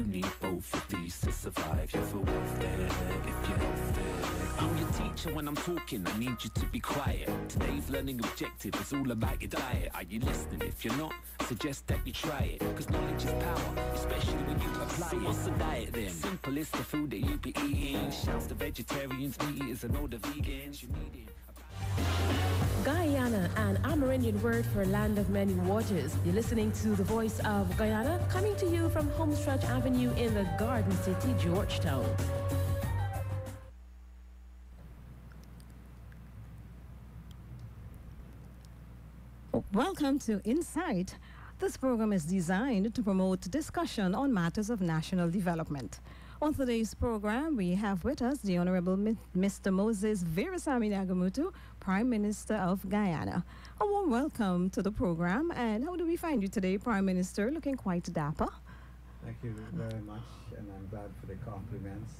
You need both of these to survive. You're for welfare if you're healthy. I'm your teacher when I'm talking, I need you to be quiet. Today's learning objective is all about your diet. Are you listening? If you're not, I suggest that you try it. Cause knowledge is power, especially when you apply it. So what's the diet then? Simple, it's the food that you be eating. Shouts to vegetarians, meat eaters and all the vegans. You need it. Guyana, an Amerindian word for land of many waters. You're listening to the voice of Guyana, coming to you from Homestretch Avenue in the Garden City, Georgetown. Welcome to Insight. This program is designed to promote discussion on matters of national development. On today's program, we have with us the Honorable Mr. Moses Virasamy Nagamootoo, Prime Minister of Guyana. A warm welcome to the program. And how do we find you today, Prime Minister? Looking quite dapper. Thank you very much, and I'm glad for the compliments.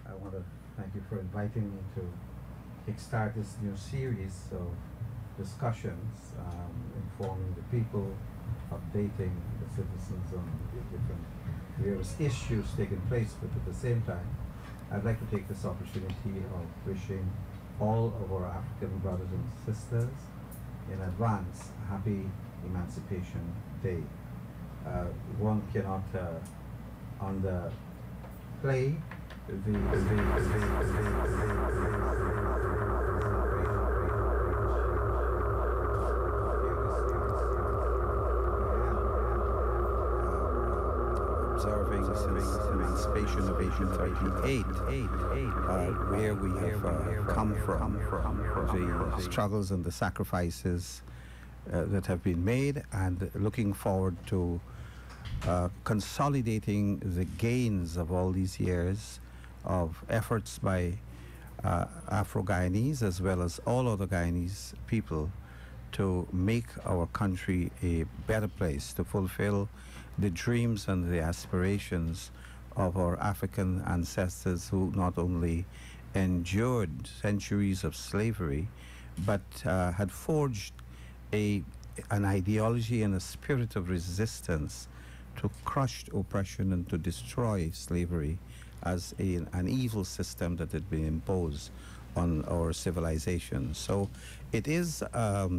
I want to thank you for inviting me to kickstart this new series of discussions, informing the people, updating the citizens on the different various issues taking place, but at the same time, I'd like to take this opportunity of wishing all of our African brothers and sisters in advance a happy Emancipation Day. One cannot underplay observing since emancipation of 1838, where we have come from, the struggles and the sacrifices that have been made, and looking forward to consolidating the gains of all these years of efforts by Afro-Guyanese as well as all other Guyanese people to make our country a better place, to fulfill the dreams and the aspirations of our African ancestors who not only endured centuries of slavery, but had forged an ideology and a spirit of resistance to crush oppression and to destroy slavery as an evil system that had been imposed on our civilization. So it is a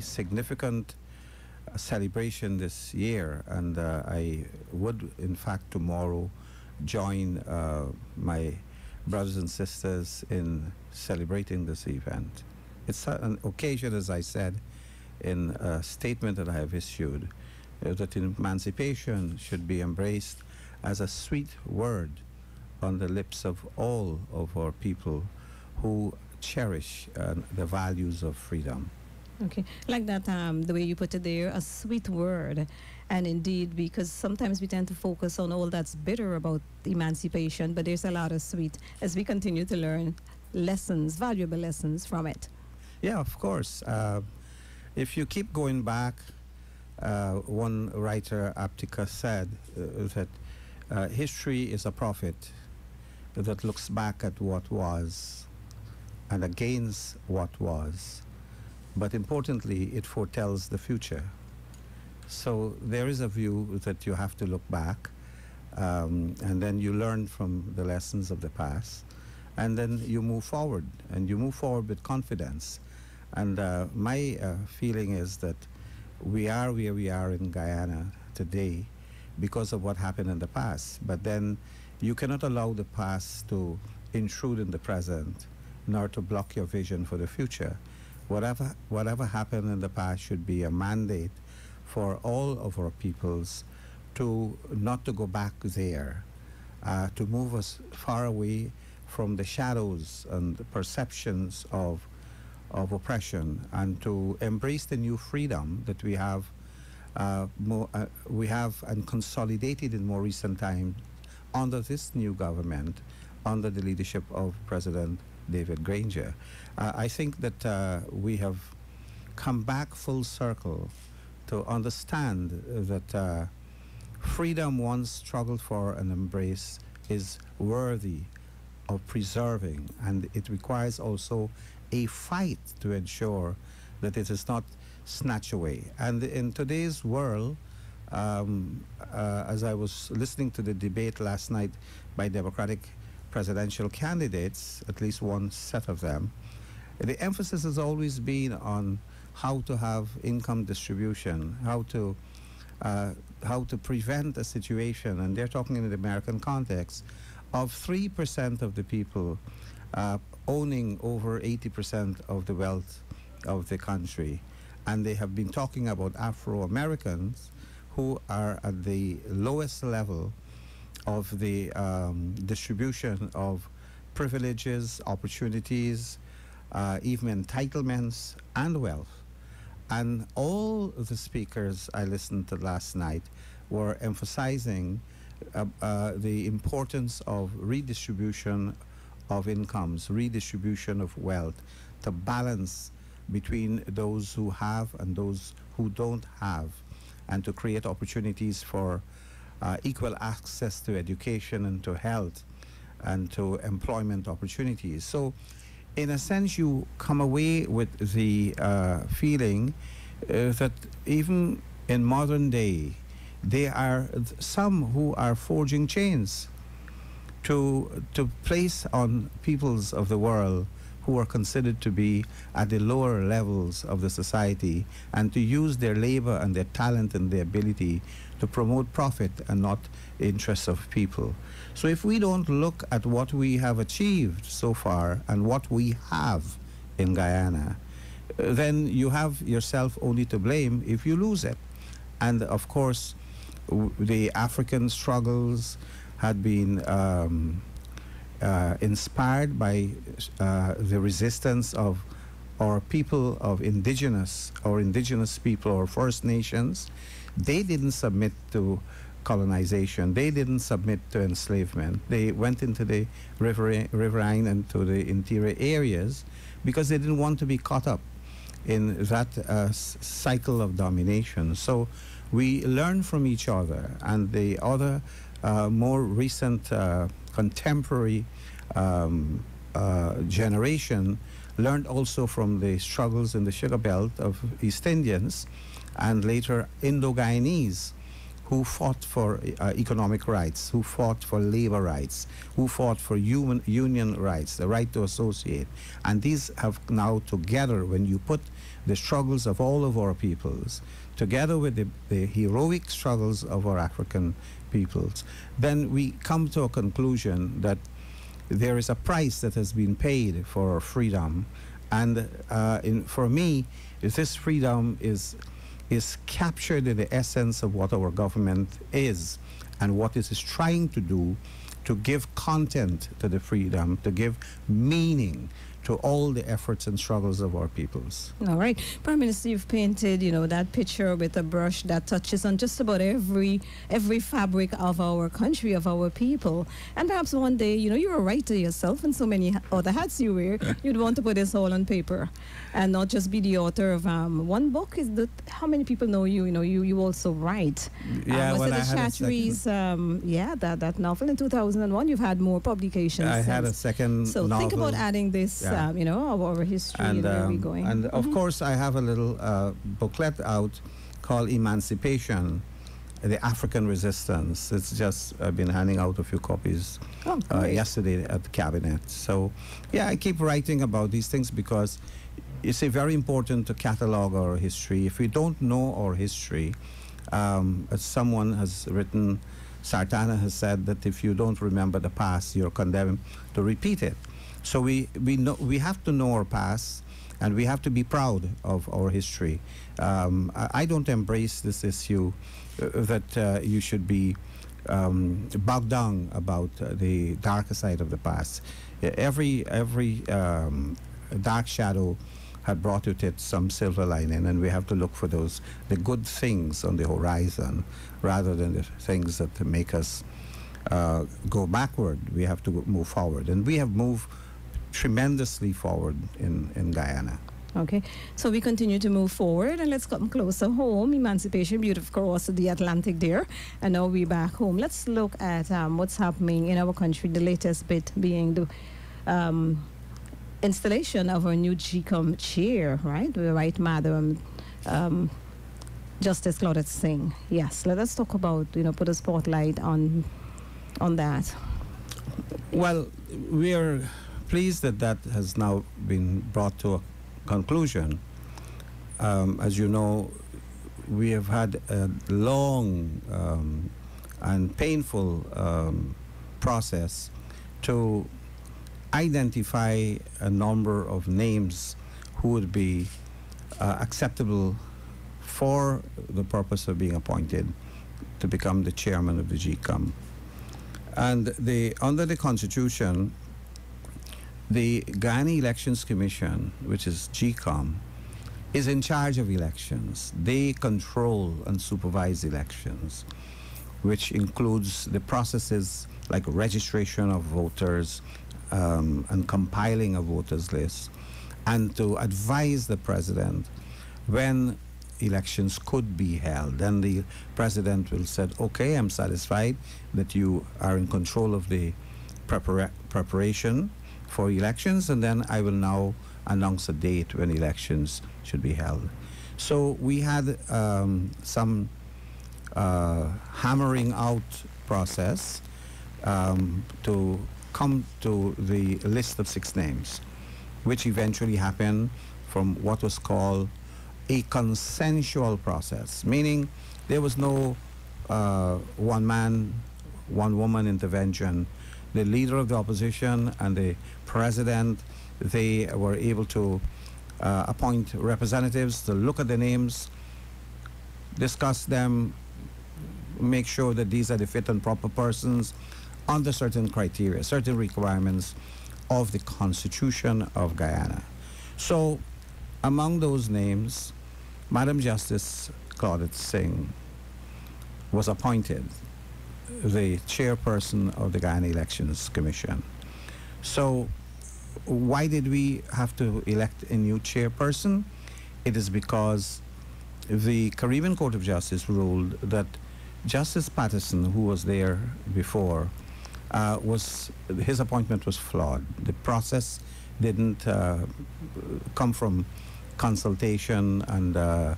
significant celebration this year, and I would in fact tomorrow join my brothers and sisters in celebrating this event. It's an occasion, as I said in a statement that I have issued, that emancipation should be embraced as a sweet word on the lips of all of our people who cherish the values of freedom. Okay, like that, the way you put it there, a sweet word. And indeed, because sometimes we tend to focus on all that's bitter about emancipation, but there's a lot of sweet as we continue to learn lessons, valuable lessons from it. Yeah, of course. If you keep going back, one writer, Aptica, said that history is a prophet that looks back at what was and against what was. But importantly, it foretells the future. So there is a view that you have to look back, and then you learn from the lessons of the past, and then you move forward, and you move forward with confidence. And my feeling is that we are where we are in Guyana today because of what happened in the past. But then you cannot allow the past to intrude in the present, nor to block your vision for the future. Whatever happened in the past should be a mandate for all of our peoples to not to go back there, to move us far away from the shadows and the perceptions of oppression, and to embrace the new freedom that we have and consolidated in more recent times under this new government, under the leadership of President David Granger. I think that we have come back full circle to understand that freedom once struggled for and embraced is worthy of preserving, and it requires also a fight to ensure that it is not snatched away. And in today's world, as I was listening to the debate last night by Democratic presidential candidates, at least one set of them, the emphasis has always been on how to have income distribution, how to prevent a situation, and they're talking in the American context, of 3% of the people owning over 80% of the wealth of the country. And they have been talking about Afro-Americans who are at the lowest level of the distribution of privileges, opportunities, even entitlements and wealth. And all the speakers I listened to last night were emphasizing the importance of redistribution of incomes, redistribution of wealth, to balance between those who have and those who don't have, and to create opportunities for equal access to education and to health and to employment opportunities. So in a sense, you come away with the feeling that even in modern day, there are some who are forging chains to place on peoples of the world who are considered to be at the lower levels of the society, and to use their labor and their talent and their ability to promote profit and not interests of people. So if we don't look at what we have achieved so far and what we have in Guyana, then you have yourself only to blame if you lose it. And of course, the African struggles had been inspired by the resistance of our people of indigenous people or First Nations. They didn't submit to colonization. They didn't submit to enslavement. They went into the riverine and to the interior areas because they didn't want to be caught up in that cycle of domination. So we learn from each other, and the other more recent contemporary generation learned also from the struggles in the sugar belt of East Indians and later Indo-Guyanese, who fought for economic rights, who fought for labor rights, who fought for union rights, the right to associate. And these have now together, when you put the struggles of all of our peoples together with the heroic struggles of our African peoples, then we come to a conclusion that there is a price that has been paid for our freedom. And for me, this freedom is captured in the essence of what our government is and what it is trying to do to give content to the freedom, to give meaning to all the efforts and struggles of our peoples. All right. Prime Minister, you've painted, that picture with a brush that touches on just about every fabric of our country, of our people. And perhaps one day, you're a writer yourself and so many other hats you wear, you'd want to put this all on paper and not just be the author of one book. How many people know you? You also write. Yeah, was it the Chatteries? That novel in 2001. You've had more publications. I had a second so novel. Think about adding this. Our history and where we're going. And of course, I have a little booklet out called Emancipation, the African Resistance. It's just, I've been handing out a few copies yesterday at the cabinet. So, yeah, I keep writing about these things because it's very important to catalog our history. If we don't know our history, as someone has written, Sartana has said that if you don't remember the past, you're condemned to repeat it. So we have to know our past, and we have to be proud of our history. I don't embrace this issue that you should be bogged down about the darker side of the past. Every dark shadow had brought with it some silver lining, and we have to look for the good things on the horizon rather than the things that make us go backward. We have to move forward, and we have moved tremendously forward in Guyana. Okay, so we continue to move forward, and let's come closer home. Emancipation, beautiful across the Atlantic there, and now we're back home. Let's look at what's happening in our country, the latest bit being the installation of our new ChiCom chair, right? The right Madam Justice Claudette Singh. Yes, let us talk about, put a spotlight on that. Well, we are pleased that that has now been brought to a conclusion. As you know, we have had a long and painful process to identify a number of names who would be acceptable for the purpose of being appointed to become the chairman of the ChiCom. And under the Constitution, the Guyana Elections Commission, which is ChiCom, is in charge of elections. They control and supervise elections, which includes the processes like registration of voters and compiling a voters list, and to advise the president when elections could be held. Then the president will say, okay, I'm satisfied that you are in control of the preparation for elections, and then I will now announce a date when elections should be held. So we had some hammering out process to come to the list of 6 names, which eventually happened from what was called a consensual process, meaning there was no one man, one woman intervention. The leader of the opposition and the president, they were able to appoint representatives to look at the names, discuss them, make sure that these are the fit and proper persons under certain criteria, certain requirements of the Constitution of Guyana. So among those names, Madam Justice Claudette Singh was appointed the chairperson of the Guyana Elections Commission. So why did we have to elect a new chairperson? It is because the Caribbean Court of Justice ruled that Justice Patterson, who was there before, his appointment was flawed. The process didn't come from consultation and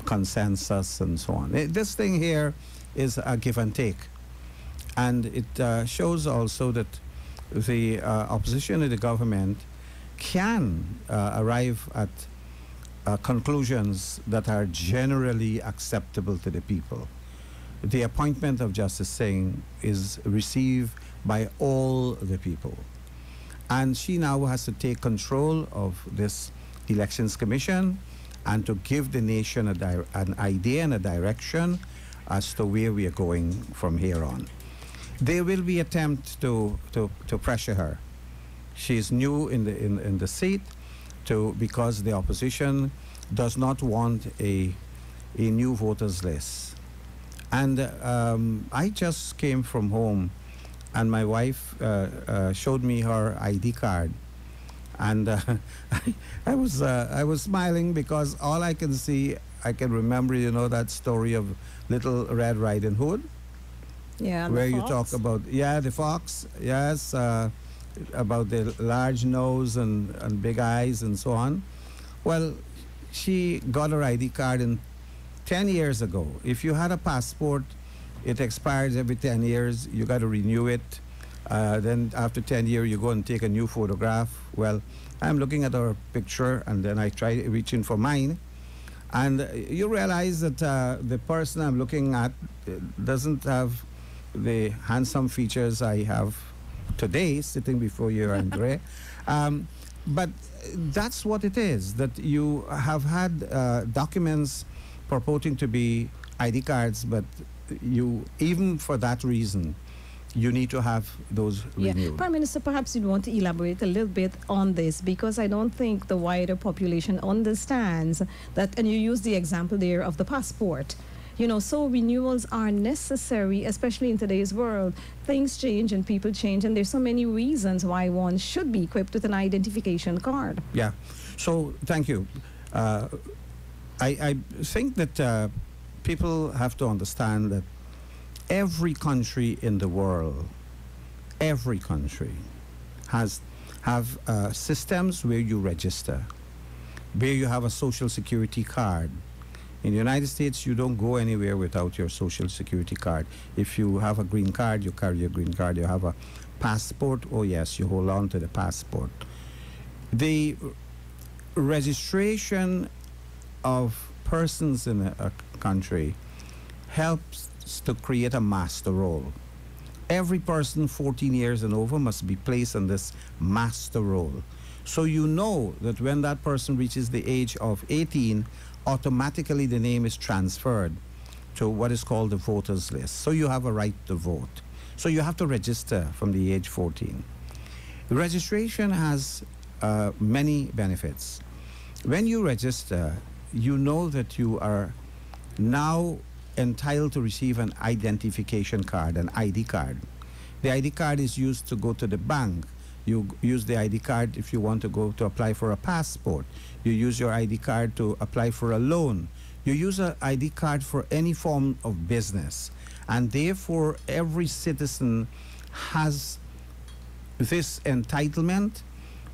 consensus and so on. This thing here is a give and take. And it shows also that the opposition to the government can arrive at conclusions that are generally acceptable to the people. The appointment of Justice Singh is received by all the people. And she now has to take control of this Elections Commission and to give the nation an idea and a direction as to where we are going from here on. There will be attempts to pressure her. She's new in the seat because the opposition does not want a new voters list. And I just came from home, and my wife showed me her ID card, and I was smiling because all I can see, I can remember, that story of Little Red Riding Hood. Yeah, where you talk about the fox, yes, about the large nose and big eyes and so on. Well, she got her ID card 10 years ago. If you had a passport, it expires every 10 years. You got to renew it. Then after 10 years, you go and take a new photograph. Well, I'm looking at her picture, and then I try reaching for mine. And you realize that the person I'm looking at doesn't have the handsome features I have today, sitting before you, Andre. But that's what it is, that you have had documents purporting to be ID cards, but even for that reason, you need to have those renewed. Prime Minister, perhaps you'd want to elaborate a little bit on this, because I don't think the wider population understands that, and you use the example there of the passport. So renewals are necessary, especially in today's world. Things change and people change, and there's so many reasons why one should be equipped with an identification card. Yeah. So thank you. I think that people have to understand that every country in the world, every country have systems where you register, where you have a social security card. In the United States, you don't go anywhere without your Social Security card. If you have a green card, you carry your green card. You have a passport, oh yes, you hold on to the passport. The registration of persons in a country helps to create a master role. Every person 14 years and over must be placed on this master role. So you know that when that person reaches the age of 18, automatically the name is transferred to what is called the voters list. So you have a right to vote. So you have to register from the age 14. Registration has many benefits. When you register, you know that you are now entitled to receive an identification card, an ID card. The ID card is used to go to the bank. You use the ID card if you want to go to apply for a passport. You use your ID card to apply for a loan. You use an ID card for any form of business. And therefore, every citizen has this entitlement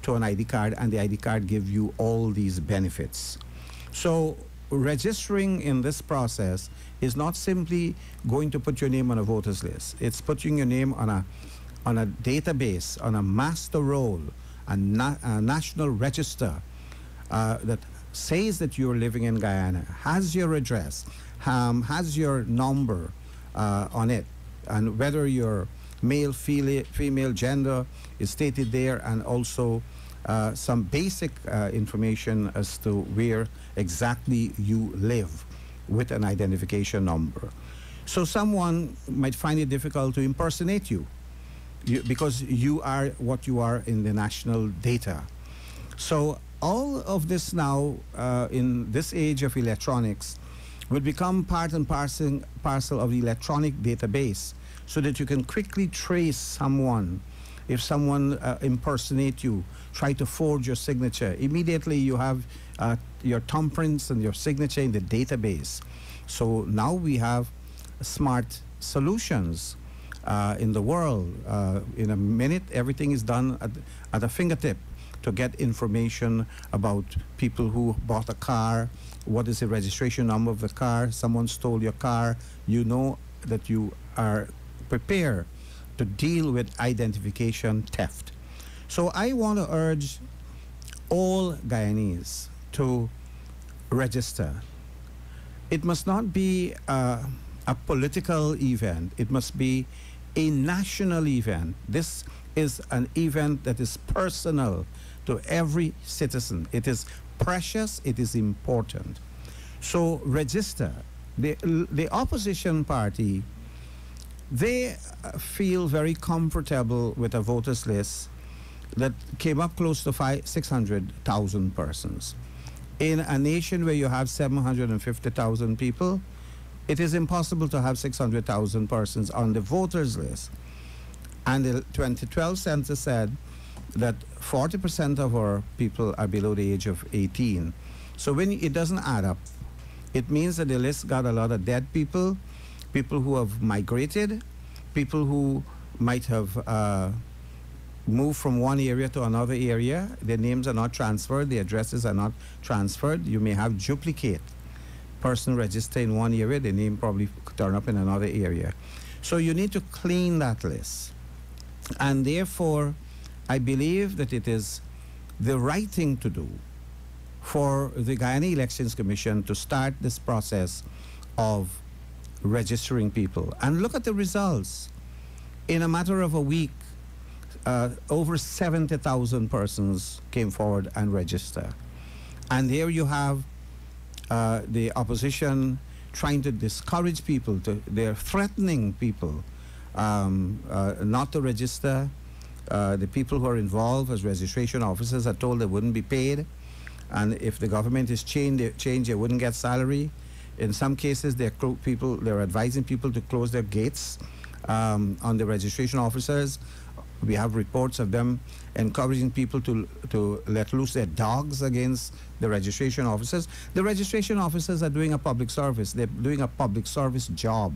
to an ID card, and the ID card gives you all these benefits. So registering in this process is not simply going to put your name on a voters list. It's putting your name on a database, on a master roll, a national register that says that you're living in Guyana, has your address, has your number on it, and whether your male, female gender is stated there, and also some basic information as to where exactly you live with an identification number. So someone might find it difficult to impersonate you, because you are what you are in the national data. So all of this now, in this age of electronics, would become part and parcel of the electronic database, so that you can quickly trace someone. If someone impersonate you, try to forge your signature, immediately you have your thumbprints and your signature in the database. So now we have smart solutions in the world. In a minute, everything is done at a fingertip to get information about people who bought a car, what is the registration number of the car, someone stole your car. You know that you are prepared to deal with identification theft. So I want to urge all Guyanese to register. It must not be a political event. It must be a national event. This is an event that is personal to every citizen. It is precious. It is important. So register. The opposition party, they feel very comfortable with a voters list that came up close to 600,000 persons. In a nation where you have 750,000 people, it is impossible to have 600,000 persons on the voters list. And the 2012 census said that 40% of our people are below the age of 18. So when it doesn't add up, it means that the list got a lot of dead people, people who have migrated, people who might have moved from one area to another area. Their names are not transferred, the addresses are not transferred. You may have duplicate. Person registered in one area, the name probably turn up in another area. So you need to clean that list. And therefore, I believe that it is the right thing to do for the Guyana Elections Commission to start this process of registering people. And look at the results. In a matter of a week, over 70,000 persons came forward and registered. And here you have the opposition trying to discourage people. They're threatening people not to register. The people who are involved as registration officers are told they wouldn't be paid. And if the government is changed, they wouldn't get salary. In some cases, they're advising people to close their gates on the registration officers. We have reports of them encouraging people to let loose their dogs against the registration officers. The registration officers are doing a public service. They're doing a public service job.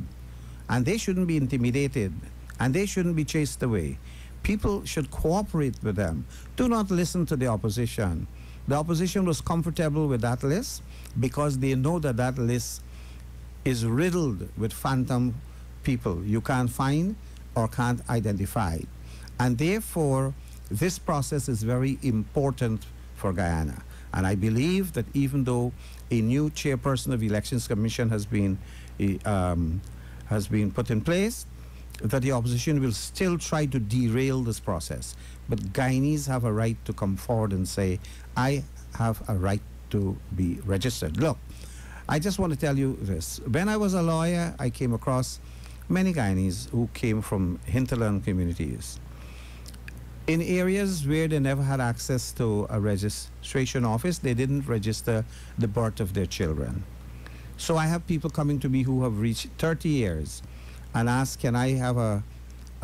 And they shouldn't be intimidated. And they shouldn't be chased away. People should cooperate with them. Do not listen to the opposition. The opposition was comfortable with that list. because they know that that list is riddled with phantom people you can't find or can't identify. And therefore, this process is very important for Guyana. And I believe that even though a new chairperson of the Elections Commission has been put in place, that the opposition will still try to derail this process. But Guyanese have a right to come forward and say, I have a right to be registered. Look, I just want to tell you this. When I was a lawyer, I came across many Guyanese who came from hinterland communities in areas where they never had access to a registration office. They didn't register the birth of their children. So I have people coming to me who have reached 30 years and ask, can I have a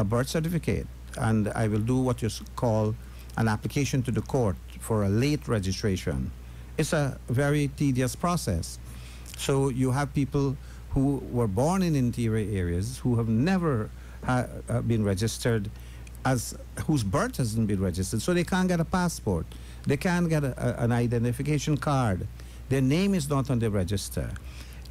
birth certificate? And I will do what you call an application to the court for a late registration. It's a very tedious process. So you have people who were born in interior areas who have never been registered, whose birth hasn't been registered, so they can't get a passport. They can't get an identification card. Their name is not on the register.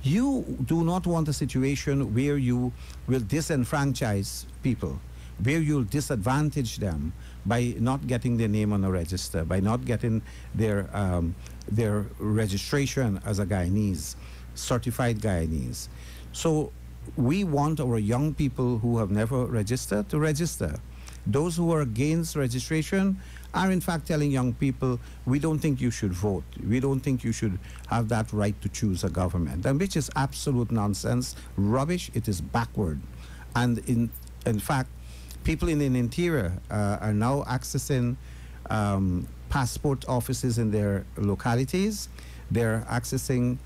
You do not want a situation where you will disenfranchise people, where you'll disadvantage them by not getting their name on a register, by not getting their registration as a Guyanese, certified Guyanese. So we want our young people who have never registered to register. Those who are against registration are in fact telling young people, we don't think you should vote. We don't think you should have that right to choose a government, and which is absolute nonsense, rubbish. It is backward. And in fact, people in the interior are now accessing passport offices in their localities. They're accessing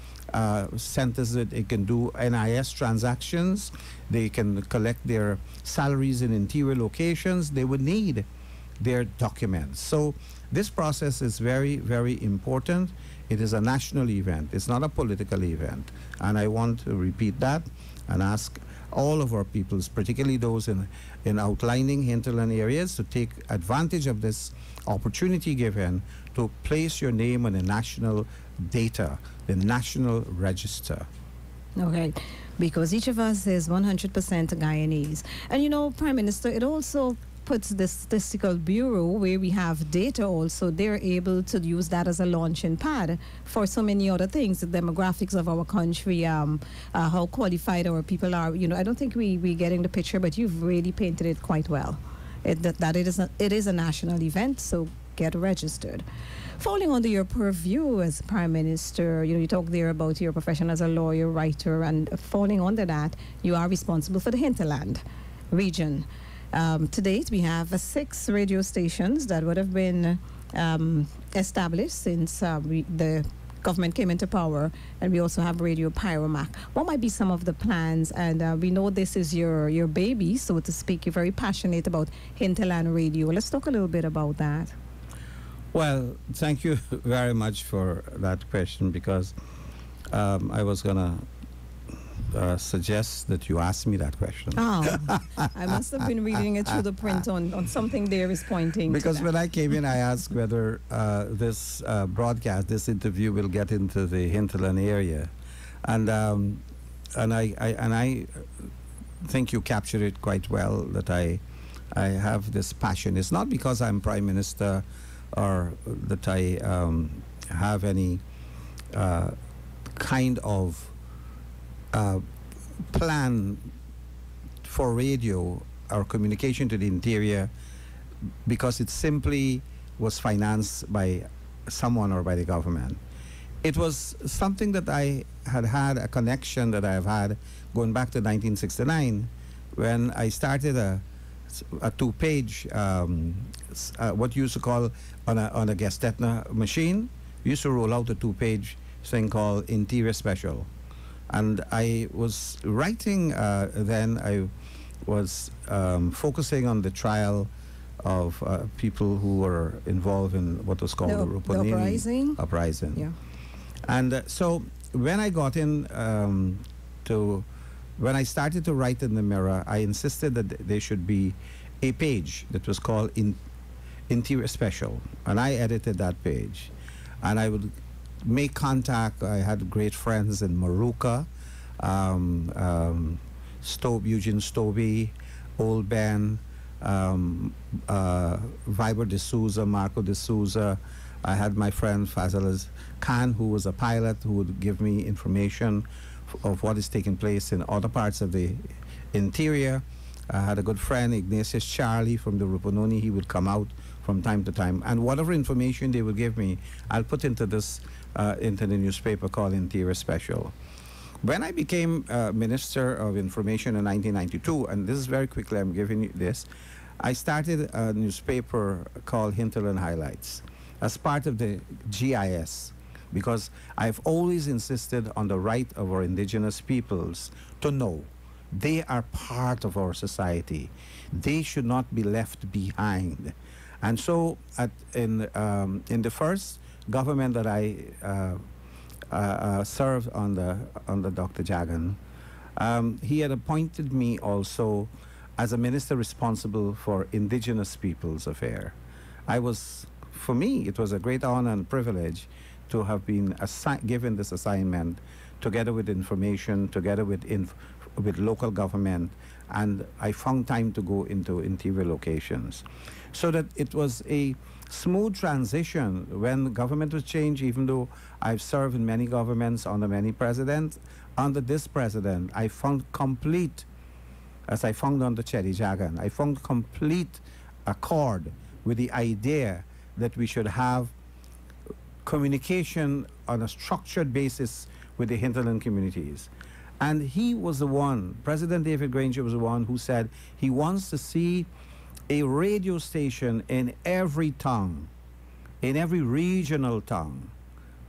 centers that they can do NIS transactions. They can collect their salaries in interior locations. They would need their documents. So this process is very, very important. It is a national event. It's not a political event. And I want to repeat that and ask all of our peoples, particularly those in outlining hinterland areas, to take advantage of this opportunity given to place your name on the national data, the national register. Okay, because each of us is 100% Guyanese. And you know, Prime Minister, it also puts the Statistical Bureau, where we have data also, they're able to use that as a launching pad for so many other things, the demographics of our country, how qualified our people are. You know, I don't think we're getting the picture, but you've really painted it quite well. It is a national event, so get registered. Falling under your purview as Prime Minister, you know, you talk there about your profession as a lawyer, writer, and falling under that, you are responsible for the hinterland region. To date, we have 6 radio stations that would have been established since the government came into power, and we also have Radio Pyromac. What might be some of the plans? And we know this is your baby, so to speak. You're very passionate about hinterland radio. Let's talk a little bit about that. Well, thank you very much for that question, because I was going to suggest that you ask me that question. Oh, I must have been reading it through the print on something there is pointing because to when I came in, I asked whether this broadcast, this interview, will get into the hinterland area, and I think you captured it quite well. That I have this passion. It's not because I'm Prime Minister or that I have any kind of plan for radio or communication to the interior, because it simply was financed by someone or by the government. It was something that I had a connection that I have had going back to 1969, when I started a 2-page, what you used to call on a Gestetner machine. We used to roll out a 2-page thing called Interior Special. And I was writing then, I was focusing on the trial of people who were involved in what was called the Rupunini uprising. Yeah. And so when I got in when I started to write in the Mirror, I insisted that there should be a page that was called Interior Special. And I edited that page. And I would make contact. I had great friends in Maruka, Eugene Stobie, Old Ben, Viber de Souza, Marco de Souza. I had my friend Fazal Khan, who was a pilot, who would give me information of what is taking place in other parts of the interior. I had a good friend, Ignatius Charlie from the Rupununi. He would come out from time to time, and whatever information they would give me, I'll put into this into the newspaper called Interior Special. When I became Minister of Information in 1992, and this is very quickly, I'm giving you this, I started a newspaper called Hinterland Highlights as part of the GIS, because I've always insisted on the right of our indigenous peoples to know they are part of our society. They should not be left behind. And so in the first government that I served under Dr. Jagan, he had appointed me also as a minister responsible for indigenous peoples affairs. For me, it was a great honor and privilege to have been given this assignment together with information, together with local government, and I found time to go into interior locations. So that it was a smooth transition when government was changed, even though I've served in many governments under many presidents. Under this president, I found complete, as I found under Chetty Jagan, I found complete accord with the idea that we should have communication on a structured basis with the hinterland communities. And he was the one, President David Granger was the one who said he wants to see a radio station in every tongue, in every regional tongue.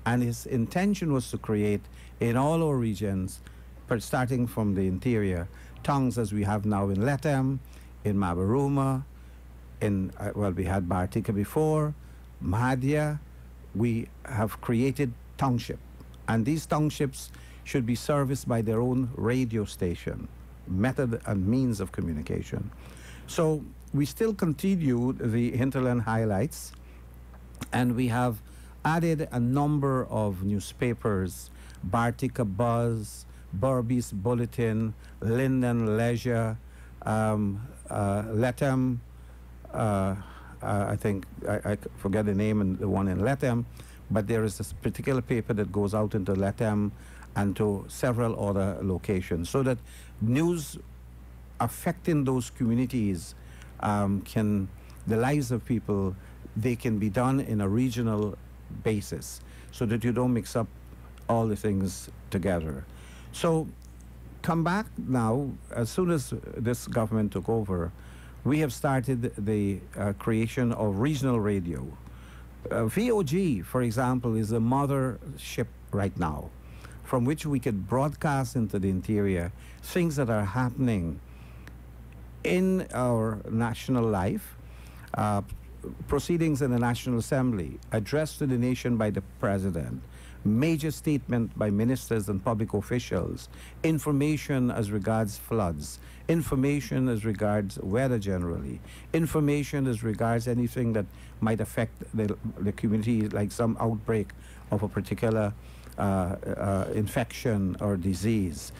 And his intention was to create in all our regions, starting from the interior, tongues as we have now in Letem, in Mabaruma, well, we had Bartika before, Mahdia. We have created township. And these townships should be serviced by their own radio station, method and means of communication. So we still continue the Hinterland Highlights, and we have added a number of newspapers, Bartika Buzz, Burby's Bulletin, Linden Leisure, Letem, I think, I forget the name and the one in Letem, but there is this particular paper that goes out into Letem and to several other locations, so that news affecting those communities the lives of people, they can be done in a regional basis, so that you don't mix up all the things together. So come back now, as soon as this government took over, we have started the creation of regional radio. VOG, for example, is a mothership right now, from which we could broadcast into the interior things that are happening in our national life, proceedings in the National Assembly, address to the nation by the President, major statement by ministers and public officials, information as regards floods, information as regards weather generally, information as regards anything that might affect the community, like some outbreak of a particular infection or disease.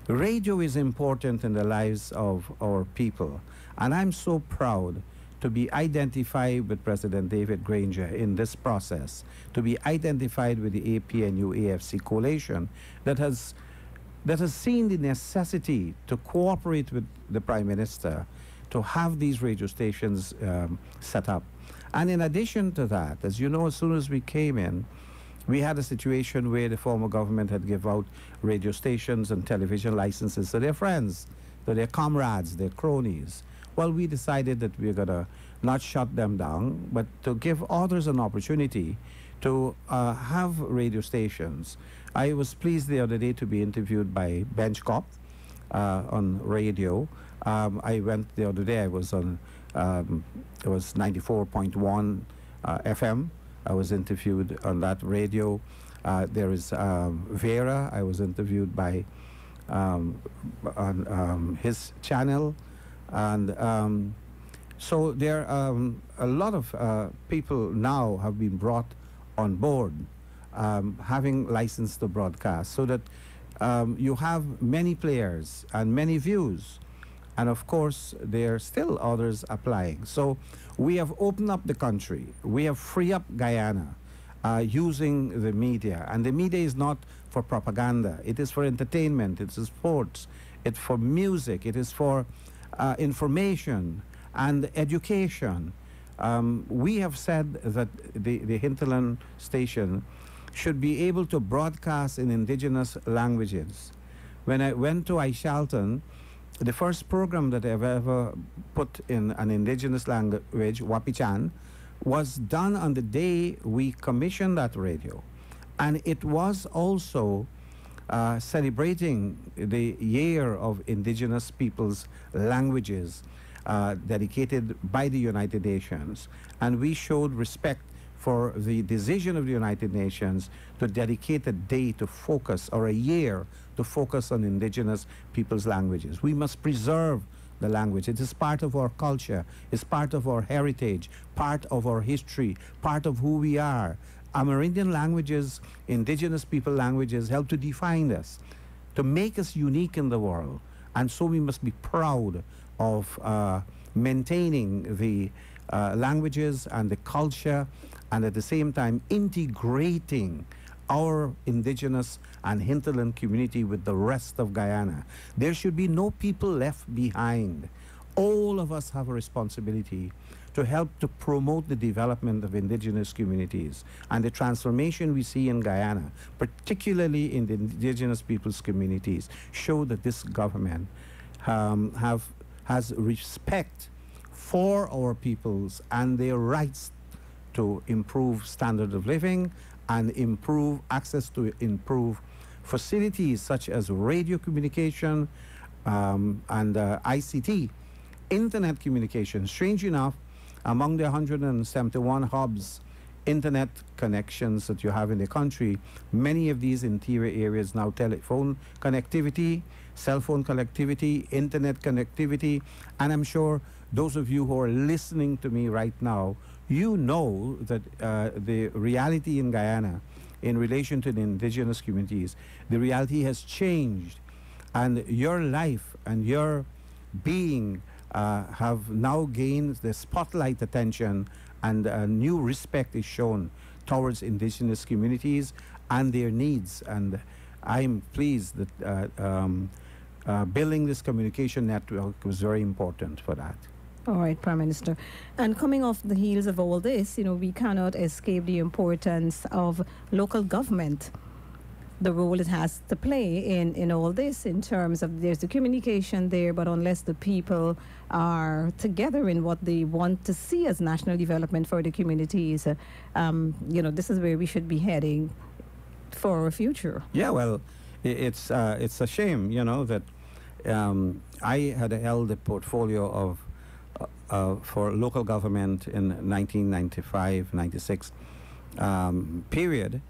Radio is important in the lives of our people, and I'm so proud to be identified with President David Granger in this process, to be identified with the APNU AFC coalition that has seen the necessity to cooperate with the Prime Minister to have these radio stations set up. And in addition to that, as you know, as soon as we came in, we had a situation where the former government had given out radio stations and television licenses to their friends, to their comrades, their cronies. Well, we decided that we're going to not shut them down, but to give others an opportunity to have radio stations. I was pleased the other day to be interviewed by Bench Cop on radio. I went the other day, I was on, it was 94.1 FM. I was interviewed on that radio. There is Vera, I was interviewed by on his channel. And so there a lot of people now have been brought on board having license to broadcast, so that you have many players and many views. And of course, there are still others applying. So we have opened up the country. We have freed up Guyana using the media. And the media is not for propaganda. It is for entertainment. It is sports. It's for music. It is for information and education. We have said that the hinterland station should be able to broadcast in indigenous languages. When I went to Aishalton, the first program that I've ever put in an indigenous language, Wapichan, was done on the day we commissioned that radio. And it was also celebrating the year of indigenous peoples' languages dedicated by the United Nations. And we showed respect for the decision of the United Nations to dedicate a day to focus, or a year to focus on indigenous people's languages. We must preserve the language. It is part of our culture. It's part of our heritage, part of our history, part of who we are. Amerindian languages, indigenous people languages, help to define us, to make us unique in the world. And so we must be proud of maintaining the languages and the culture, and at the same time integrating our indigenous and hinterland community with the rest of Guyana. There should be no people left behind. All of us have a responsibility to help to promote the development of indigenous communities, and the transformation we see in Guyana, particularly in the indigenous people's communities, show that this government has respect for our peoples and their rights to improve standard of living and improve access to improve facilities such as radio communication and ICT, internet communication. Strange enough, among the 171 hubs, internet connections that you have in the country, many of these interior areas now telephone connectivity, cell phone connectivity, internet connectivity, and I'm sure those of you who are listening to me right now, you know that the reality in Guyana in relation to the indigenous communities, the reality has changed, and your life and your being have now gained the spotlight attention, and new respect is shown towards indigenous communities and their needs. And I'm pleased that building this communication network was very important for that. All right, Prime Minister. And coming off the heels of all this, we cannot escape the importance of local government, the role it has to play in all this, in terms of there's the communication there, but unless the people are together in what they want to see as national development for the communities, this is where we should be heading for our future. Yeah, well, it's a shame, that I had held a portfolio of for local government in 1995-96 period.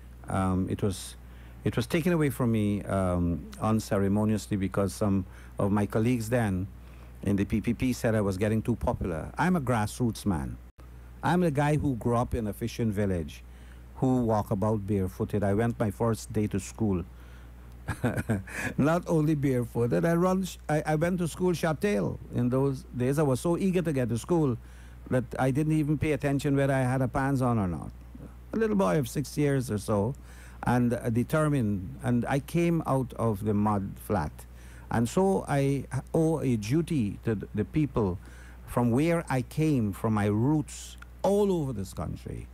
It was taken away from me unceremoniously because some of my colleagues then in the PPP said I was getting too popular. I'm a grassroots man. I'm a guy who grew up in a fishing village, who walk about barefooted. I went my first day to school. Not only barefooted, I went to school short-tail. In those days, I was so eager to get to school that I didn't even pay attention whether I had a pants on or not. A little boy of 6 years or so, and determined, and I came out of the mud flat. And so I owe a duty to the people from where I came, from my roots all over this country,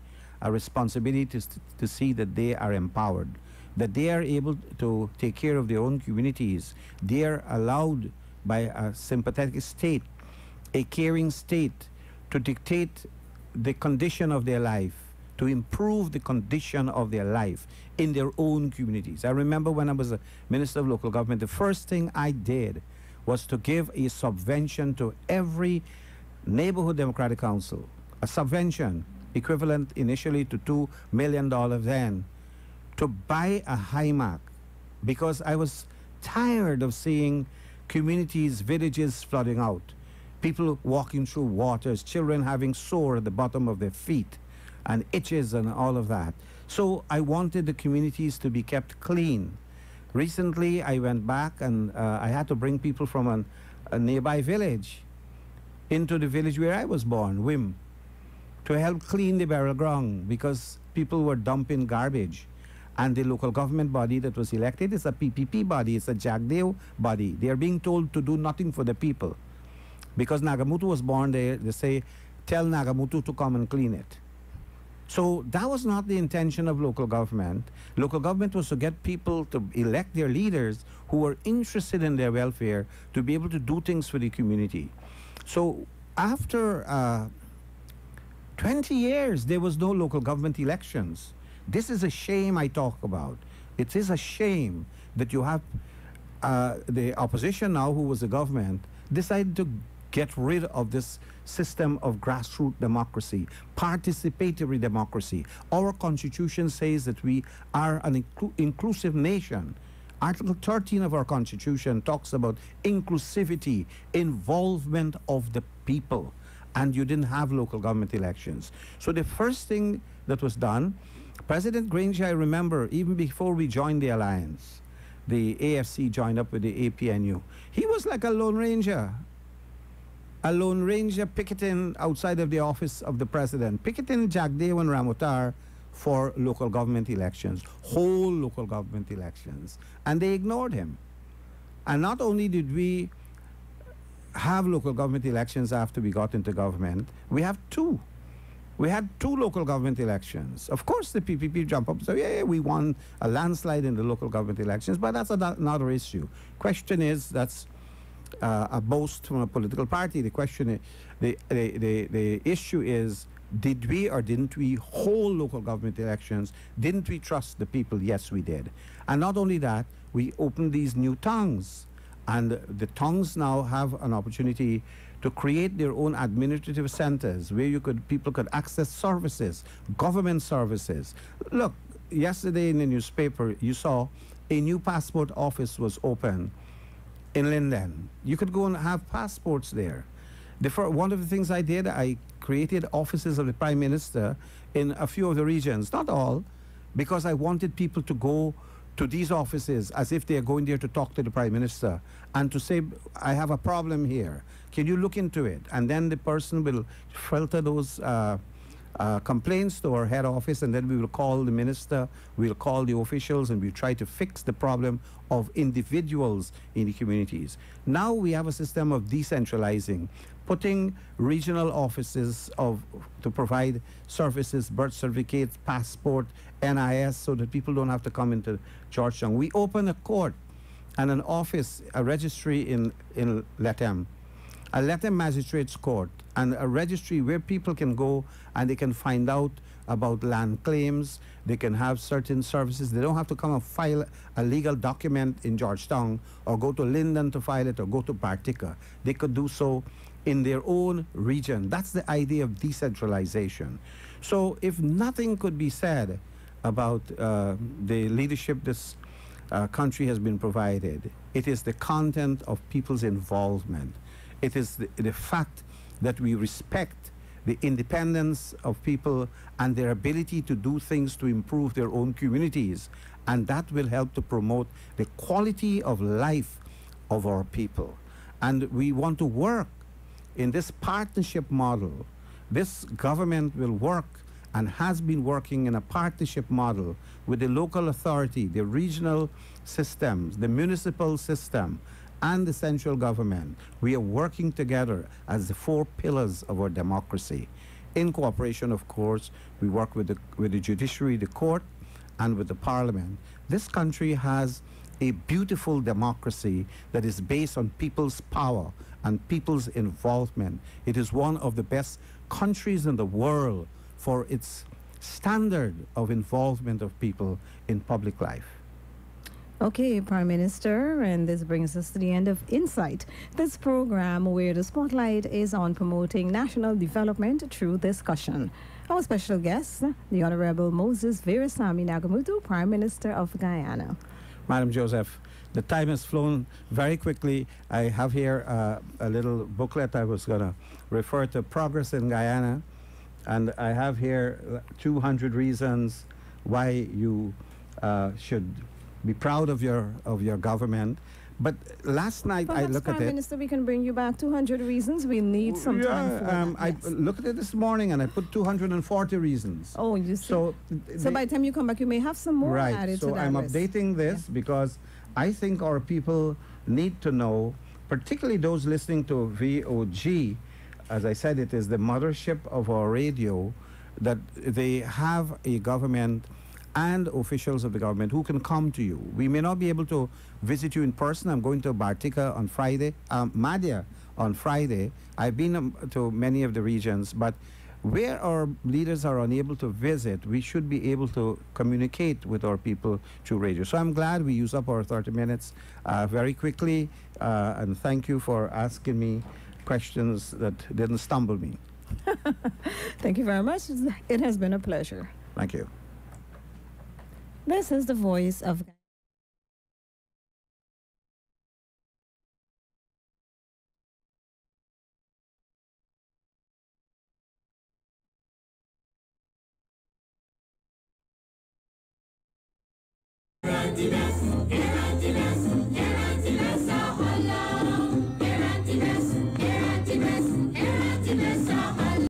a responsibility to see that they are empowered, that they are able to take care of their own communities. They are allowed by a sympathetic state, a caring state, to dictate the condition of their life, to improve the condition of their life in their own communities. I remember when I was a Minister of Local Government, the first thing I did was to give a subvention to every neighborhood Democratic Council, a subvention equivalent initially to $2 million then, to buy a HIMAC, because I was tired of seeing communities, villages flooding out, people walking through waters, children having sore at the bottom of their feet and itches and all of that. So I wanted the communities to be kept clean. Recently, I went back and I had to bring people from a nearby village into the village where I was born, Wim, to help clean the burial ground because people were dumping garbage. And the local government body that was elected is a PPP body, it's a Jagdeo body. They are being told to do nothing for the people. Because Nagamootoo was born there, they say, tell Nagamootoo to come and clean it. So that was not the intention of local government. Local government was to get people to elect their leaders who were interested in their welfare to be able to do things for the community. So after 20 years, there was no local government elections. This is a shame I talk about. It is a shame that you have the opposition now, who was the government, decided to get rid of this system of grassroots democracy, participatory democracy. Our constitution says that we are an inclusive nation. Article 13 of our constitution talks about inclusivity, involvement of the people, and you didn't have local government elections. So the first thing that was done, President Granger, I remember, even before we joined the alliance, the AFC joined up with the APNU. He was like a lone ranger picketing outside of the office of the president, picketing Jagdeo and Ramotar for local government elections, whole local government elections, and they ignored him. And not only did we have local government elections after we got into government, we have two. We had two local government elections. Of course, the PPP jump up and say, yeah, we won a landslide in the local government elections, but that's another issue. Question is, that's a boast from a political party. The question is, the issue is, did we or didn't we hold local government elections? Didn't we trust the people? Yes, we did. And not only that, we opened these new tongues. And the tongues now have an opportunity to create their own administrative centers where people could access services, government services. Look, yesterday in the newspaper, you saw a new passport office was open in Linden. You could go and have passports there. One of the things I did, I created offices of the Prime Minister in a few of the regions, not all, because I wanted people to go to these offices as if they are going there to talk to the Prime Minister and to say, I have a problem here. Can you look into it? And then the person will filter those complaints to our head office, and then we will call the minister, we'll call the officials, and we'll try to fix the problem of individuals in the communities. Now we have a system of decentralizing, putting regional offices to provide services, birth certificates, passport, NIS, so that people don't have to come into Georgetown. We open a court and an office, a registry in Lethem, a Lethem Magistrates Court, and a registry where people can go and they can find out about land claims, they can have certain services. They don't have to come and file a legal document in Georgetown or go to Linden to file it or go to Partika. They could do so in their own region. That's the idea of decentralization. So if nothing could be said about the leadership this country has been provided, it is the content of people's involvement. It is the fact that we respect the independence of people and their ability to do things to improve their own communities. And that will help to promote the quality of life of our people. And we want to work in this partnership model. This government will work and has been working in a partnership model with the local authority, the regional systems, the municipal system, and the central government. We are working together as the four pillars of our democracy. In cooperation, of course, we work with the judiciary, the court, and with the parliament. This country has a beautiful democracy that is based on people's power and people's involvement. It is one of the best countries in the world for its standard of involvement of people in public life. Okay, Prime Minister, and this brings us to the end of Insight, this program where the spotlight is on promoting national development through discussion. Our special guest, the Honorable Moses Virasamy Nagamootoo, Prime Minister of Guyana. Madam Joseph, the time has flown very quickly. I have here a little booklet. I was going to refer to progress in Guyana, and I have here 200 reasons why you should be proud of your government. But last night I looked at Prime it. Minister, we can bring you back 200 reasons. We need some time for that. I Yes. looked at it this morning and I put 240 reasons. Oh, you see. So, So by the time you come back, you may have some more right. added So to that I'm list. updating this because I think our people need to know, particularly those listening to VOG. As I said, it is the mothership of our radio, that they have a government and officials of the government who can come to you. We may not be able to visit you in person. I'm going to Bartica on Friday, Madhya on Friday. I've been to many of the regions, but where our leaders are unable to visit, we should be able to communicate with our people through radio. So I'm glad we use up our 30 minutes very quickly, and thank you for asking me questions that didn't stumble me. Thank you very much. It has been a pleasure. Thank you. This is the voice of Irregular,